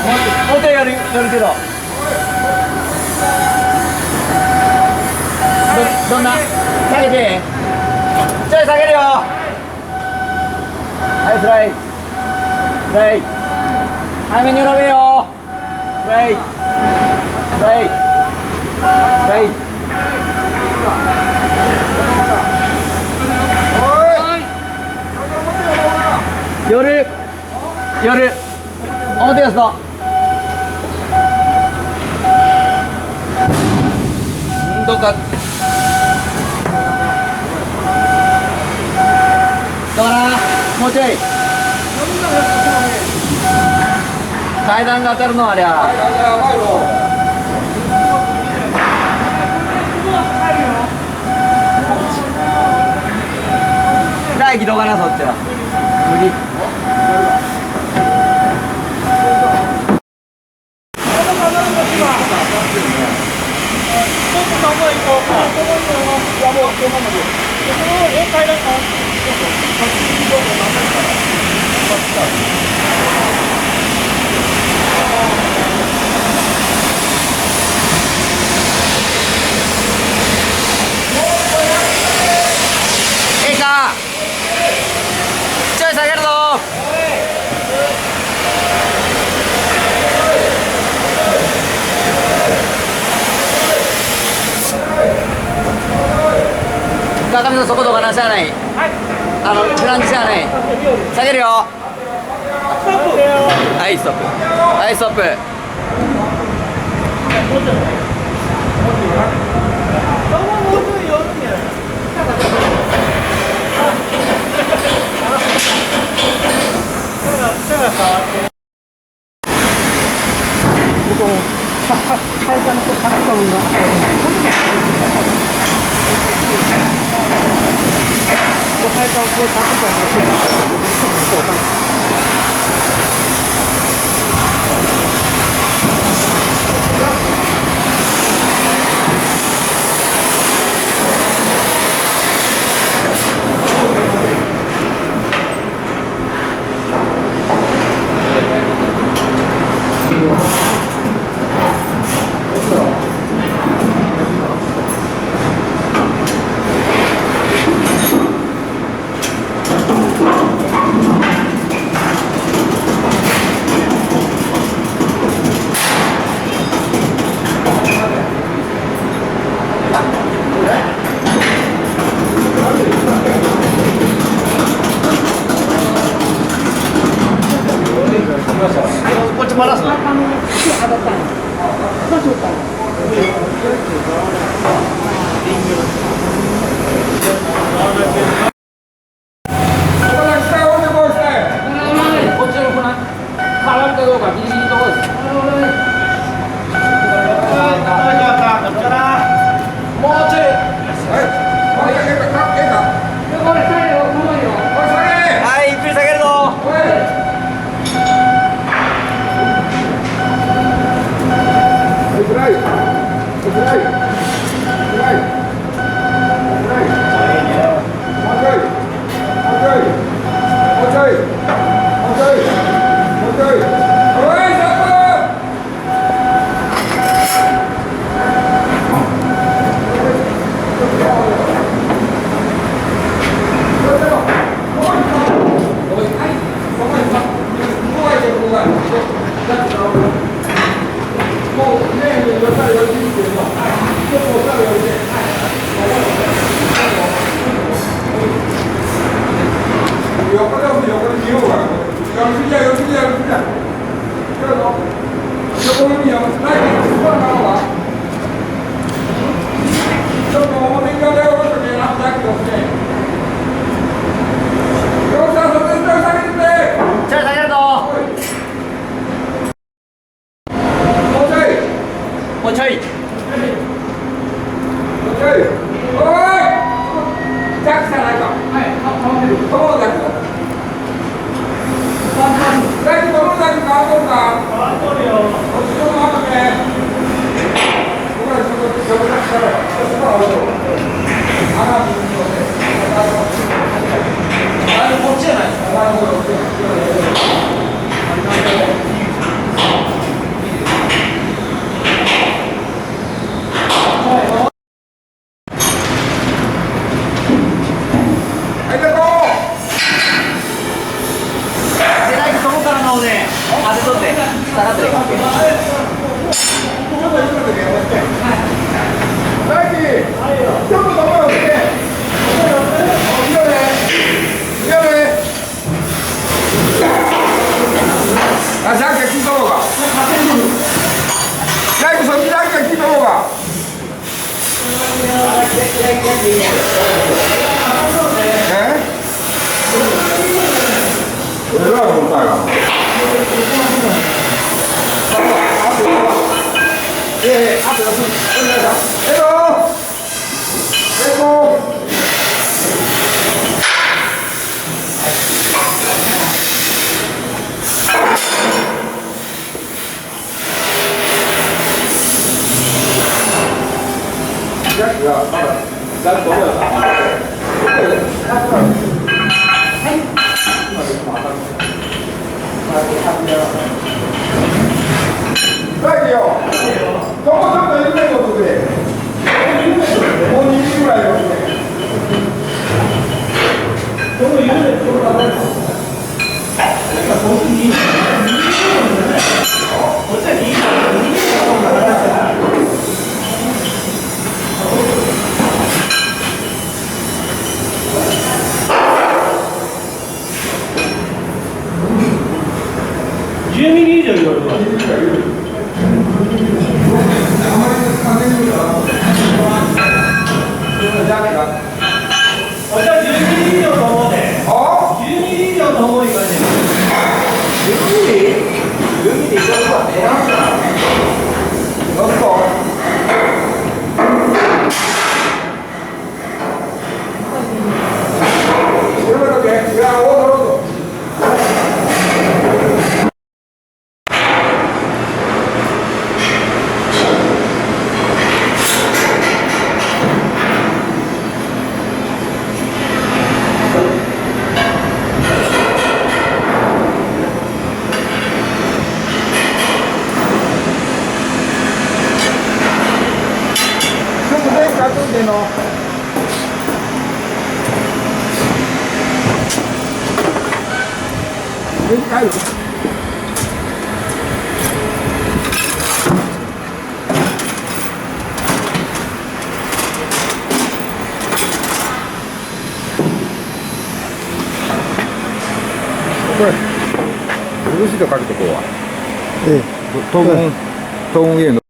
もうちょいやるけど。どんな下げてちょい下げるよ。はいフライフライ早めに緩めよ。フライフライフライ夜表やすのどうかどうかな。もうちょい階段が当たるのありゃ。大気どうかな。そっちは無理。いいかちょい下げるぞ。中身の速度がなしゃあない。フランジしゃあない。下げるよ。はいストップ。はいストップ。こっち回らすの。もうちょい。大丈夫、大丈夫、変わっとるか。変わっとるよ。取って下がってる関係。大輝、ちょっと止まろうって。あ、じゃんけん聞いた方が。大輝、そっちじゃんけん聞いた方が。俺らは問題が。あと大輝よ、ここちょっと緩めとくれ。もう2ミリぐらいよね。この緩めところがないの。こっちは2ミリ。10ミリ以上言われるわ。じゃあ10ミリ以上と思うで。10ミリ以上と思ういかねえ。10ミリ？ 10ミリ以上はね。どうぞ。いや、これ、ブルーシートかけとこうわ。東軍への。